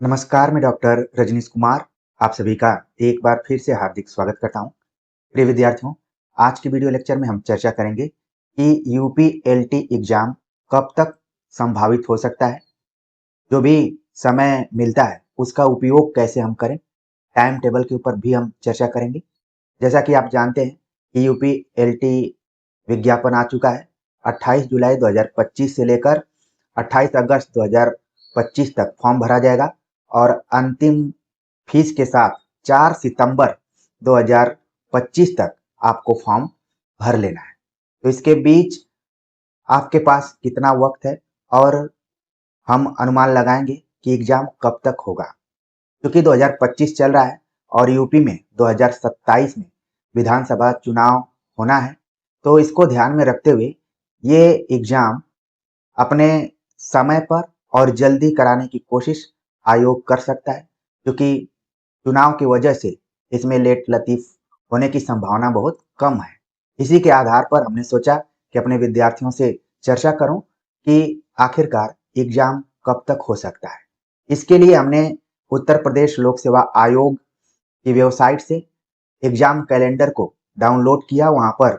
नमस्कार, मैं डॉक्टर रजनीश कुमार आप सभी का एक बार फिर से हार्दिक स्वागत करता हूं। प्रिय विद्यार्थियों, आज की वीडियो लेक्चर में हम चर्चा करेंगे कि यूपीएलटी एग्जाम कब तक संभावित हो सकता है। जो भी समय मिलता है उसका उपयोग कैसे हम करें, टाइम टेबल के ऊपर भी हम चर्चा करेंगे। जैसा कि आप जानते हैं कि यूपीएलटी विज्ञापन आ चुका है। 28 जुलाई 2025 से लेकर 28 अगस्त 2025 तक फॉर्म भरा जाएगा और अंतिम फीस के साथ 4 सितंबर 2025 तक आपको फॉर्म भर लेना है। तो इसके बीच आपके पास कितना वक्त है और हम अनुमान लगाएंगे कि एग्जाम कब तक होगा। क्योंकि 2025 चल रहा है और यूपी में 2027 में विधानसभा चुनाव होना है, तो इसको ध्यान में रखते हुए ये एग्जाम अपने समय पर और जल्दी कराने की कोशिश आयोग कर सकता है। क्योंकि चुनाव की वजह से इसमें लेट लतीफ होने की संभावना बहुत कम है। इसी के आधार पर हमने सोचा कि अपने विद्यार्थियों से चर्चा करूं कि आखिरकार एग्जाम कब तक हो सकता है। इसके लिए हमने उत्तर प्रदेश लोक सेवा आयोग की वेबसाइट से एग्जाम कैलेंडर को डाउनलोड किया। वहां पर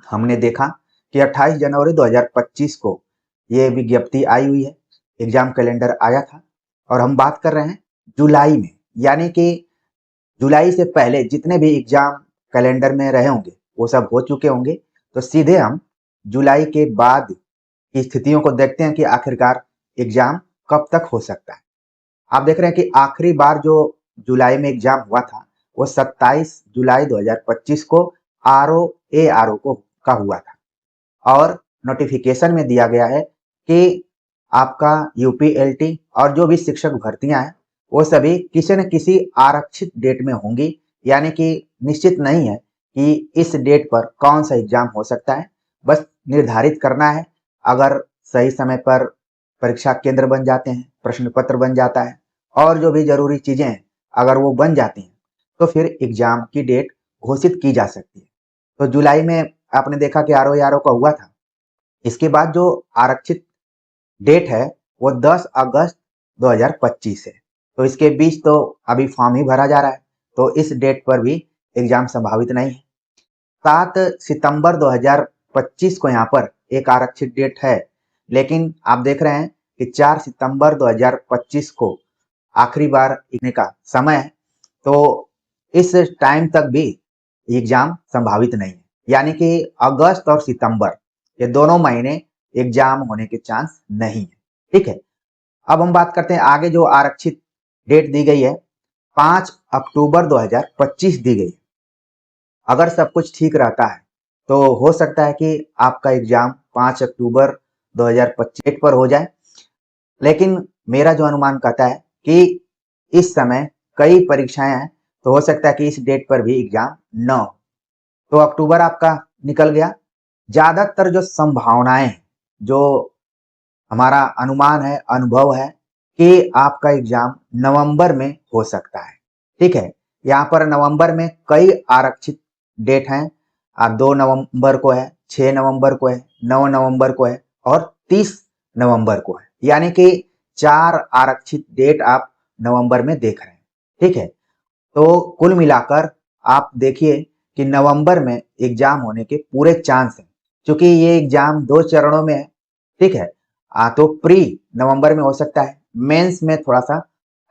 हमने देखा कि 28 जनवरी 2025 को ये विज्ञप्ति आई हुई है, एग्जाम कैलेंडर आया था। और हम बात कर रहे हैं जुलाई में, यानी कि जुलाई से पहले जितने भी एग्जाम कैलेंडर में रहे होंगे वो सब हो चुके होंगे। तो सीधे हम जुलाई के बाद की स्थितियों को देखते हैं कि आखिरकार एग्जाम कब तक हो सकता है। आप देख रहे हैं कि आखिरी बार जो जुलाई में एग्जाम हुआ था वो 27 जुलाई 2025 को आरओ को का हुआ था और नोटिफिकेशन में दिया गया है कि आपका यूपीएलटी और जो भी शिक्षक भर्तियां हैं वो सभी किसी न किसी आरक्षित डेट में होंगी। यानी कि निश्चित नहीं है कि इस डेट पर कौन सा एग्जाम हो सकता है, बस निर्धारित करना है। अगर सही समय पर परीक्षा केंद्र बन जाते हैं, प्रश्न पत्र बन जाता है और जो भी जरूरी चीजें हैं अगर वो बन जाती हैं तो फिर एग्जाम की डेट घोषित की जा सकती है। तो जुलाई में आपने देखा कि आरओ का हुआ था। इसके बाद जो आरक्षित डेट है वो 10 अगस्त 2025 है। तो इसके बीच तो अभी फॉर्म ही भरा जा रहा है, तो इस डेट पर भी एग्जाम संभावित नहीं है। 7 सितंबर 2025 को यहाँ पर एक आरक्षित डेट है, लेकिन आप देख रहे हैं कि 4 सितंबर 2025 को आखिरी बार लिखने का समय है। तो इस टाइम तक भी एग्जाम संभावित नहीं है। यानी कि अगस्त और सितंबर ये दोनों महीने एग्जाम होने के चांस नहीं है। ठीक है, अब हम बात करते हैं आगे जो आरक्षित डेट दी गई है 5 अक्टूबर 2025 दी गई है। अगर सब कुछ ठीक रहता है तो हो सकता है कि आपका एग्जाम 5 अक्टूबर 2025 पर हो जाए। लेकिन मेरा जो अनुमान कहता है कि इस समय कई परीक्षाएं हैं, तो हो सकता है कि इस डेट पर भी एग्जाम न हो। तो अक्टूबर आपका निकल गया। ज्यादातर जो संभावनाएं हैं, जो हमारा अनुमान है, अनुभव है कि आपका एग्जाम नवंबर में हो सकता है। ठीक है, यहाँ पर नवंबर में कई आरक्षित डेट हैं। 2 नवंबर को है, 6 नवंबर को है, 9 नवंबर को है और 30 नवंबर को है। यानी कि 4 आरक्षित डेट आप नवंबर में देख रहे हैं। ठीक है, तो कुल मिलाकर आप देखिए कि नवंबर में एग्जाम होने के पूरे चांस हैं। क्योंकि ये एग्जाम 2 चरणों में है। ठीक है, तो प्री नवंबर में हो सकता है, मेंस में थोड़ा सा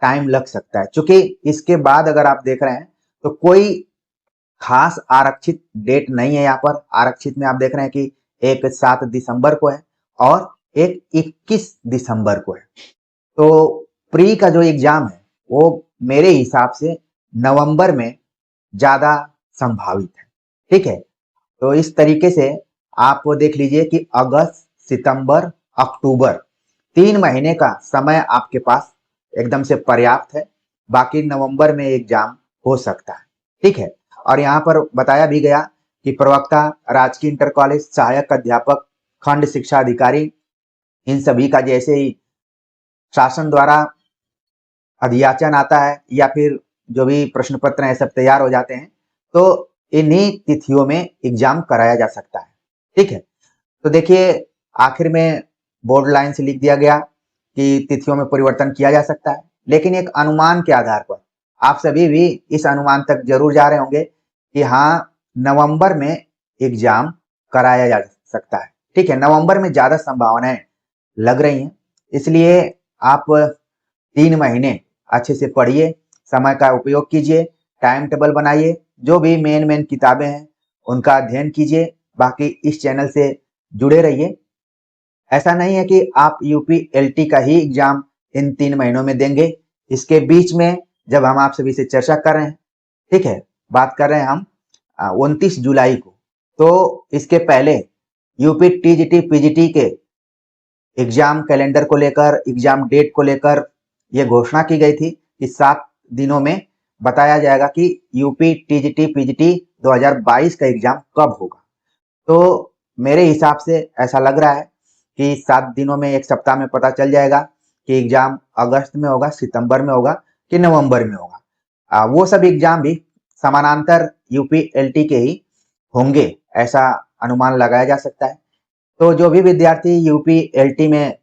टाइम लग सकता है। क्योंकि इसके बाद अगर आप देख रहे हैं तो कोई खास आरक्षित डेट नहीं है। यहाँ पर आरक्षित में आप देख रहे हैं कि एक 7 दिसंबर को है और एक 21 दिसंबर को है। तो प्री का जो एग्जाम है वो मेरे हिसाब से नवंबर में ज्यादा संभावित है। ठीक है, तो इस तरीके से आप वो देख लीजिए कि अगस्त, सितंबर, अक्टूबर 3 महीने का समय आपके पास एकदम से पर्याप्त है। बाकी नवंबर में एग्जाम हो सकता है। ठीक है, और यहाँ पर बताया भी गया कि प्रवक्ता, राजकीय इंटर कॉलेज, सहायक अध्यापक, खंड शिक्षा अधिकारी, इन सभी का जैसे ही शासन द्वारा अधियाचन आता है या फिर जो भी प्रश्न पत्र है सब तैयार हो जाते हैं, तो इन्हीं तिथियों में एग्जाम कराया जा सकता है। ठीक है, तो देखिए आखिर में बोर्ड लाइन से लिख दिया गया कि तिथियों में परिवर्तन किया जा सकता है, लेकिन एक अनुमान के आधार पर आप सभी भी इस अनुमान तक जरूर जा रहे होंगे कि हाँ, नवंबर में एग्जाम कराया जा सकता है। ठीक है, नवंबर में ज्यादा संभावनाएं लग रही हैं, इसलिए आप 3 महीने अच्छे से पढ़िए, समय का उपयोग कीजिए, टाइम टेबल बनाइए, जो भी मेन किताबें हैं उनका अध्ययन कीजिए। बाकी इस चैनल से जुड़े रहिए। ऐसा नहीं है कि आप यूपीएलटी का ही एग्जाम इन 3 महीनों में देंगे। इसके बीच में जब हम आप सभी से चर्चा कर रहे हैं, ठीक है, बात कर रहे हैं हम 29 जुलाई को, तो इसके पहले यूपी टीजीटी पीजीटी के एग्जाम कैलेंडर को लेकर, एग्जाम डेट को लेकर यह घोषणा की गई थी कि 7 दिनों में बताया जाएगा कि यूपी टीजीटी पीजीटी 2022 का एग्जाम कब होगा। तो मेरे हिसाब से ऐसा लग रहा है कि 7 दिनों में, 1 सप्ताह में पता चल जाएगा कि एग्जाम अगस्त में होगा, सितंबर में होगा कि नवंबर में होगा। वो सब एग्जाम भी समानांतर यूपीएलटी के ही होंगे, ऐसा अनुमान लगाया जा सकता है। तो जो भी विद्यार्थी यूपीएलटी में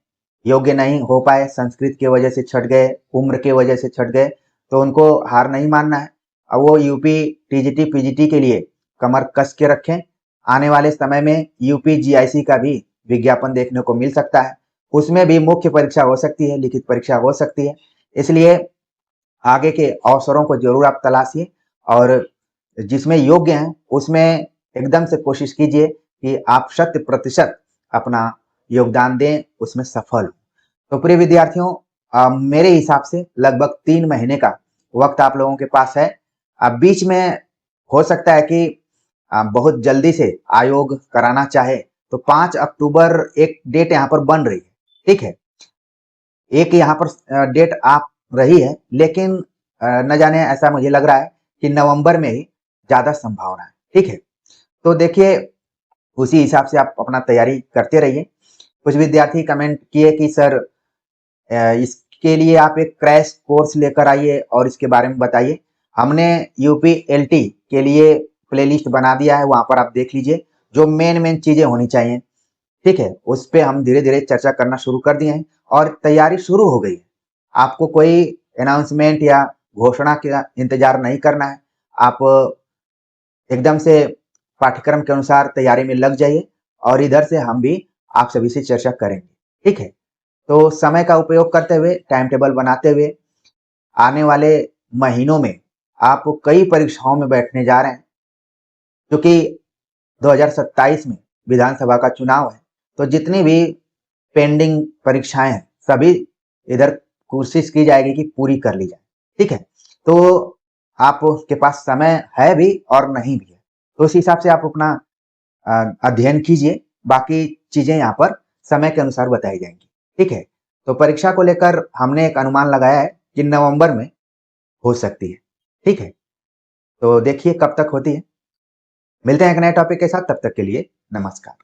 योग्य नहीं हो पाए, संस्कृत की वजह से छट गए, उम्र की वजह से छट गए, तो उनको हार नहीं मानना है। अब वो यूपी टीजीटी पीजीटी के लिए कमर कस के रखें। आने वाले समय में यूपीजीआईसी का भी विज्ञापन देखने को मिल सकता है। उसमें भी मुख्य परीक्षा हो सकती है, लिखित परीक्षा हो सकती है। इसलिए आगे के अवसरों को जरूर आप तलाशिए और जिसमें योग्य हैं उसमें एकदम से कोशिश कीजिए कि आप 100% अपना योगदान दें, उसमें सफल हो। तो प्रिय विद्यार्थियों, मेरे हिसाब से लगभग 3 महीने का वक्त आप लोगों के पास है। बीच में हो सकता है कि बहुत जल्दी से आयोग कराना चाहे, तो 5 अक्टूबर एक डेट यहाँ पर बन रही है। ठीक है, एक यहाँ पर डेट आप रही है, लेकिन न जाने, ऐसा मुझे लग रहा है कि नवंबर में ही ज्यादा संभावना है। ठीक है, तो देखिए उसी हिसाब से आप अपना तैयारी करते रहिए। कुछ विद्यार्थी कमेंट किए कि सर इसके लिए आप एक क्रैश कोर्स लेकर आइए और इसके बारे में बताइए। हमने यूपीएलटी के लिए प्लेलिस्ट बना दिया है, वहां पर आप देख लीजिए जो मेन चीजें होनी चाहिए। ठीक है, उस पर हम धीरे धीरे चर्चा करना शुरू कर दिए हैं और तैयारी शुरू हो गई है। आपको कोई अनाउंसमेंट या घोषणा का इंतजार नहीं करना है। आप एकदम से पाठ्यक्रम के अनुसार तैयारी में लग जाइए और इधर से हम भी आप सभी से चर्चा करेंगे। ठीक है, तो समय का उपयोग करते हुए, टाइम टेबल बनाते हुए आने वाले महीनों में आप कई परीक्षाओं में बैठने जा रहे हैं, क्योंकि 2027 में विधानसभा का चुनाव है। तो जितनी भी पेंडिंग परीक्षाएं हैं सभी इधर कोशिश की जाएगी कि पूरी कर ली जाए। ठीक है, तो आपके पास समय है भी और नहीं भी है, तो उस हिसाब से आप अपना अध्ययन कीजिए। बाकी चीजें यहाँ पर समय के अनुसार बताई जाएंगी। ठीक है, तो परीक्षा को लेकर हमने एक अनुमान लगाया है कि नवंबर में हो सकती है। ठीक है, तो देखिए कब तक होती है। मिलते हैं एक नए टॉपिक के साथ, तब तक के लिए नमस्कार।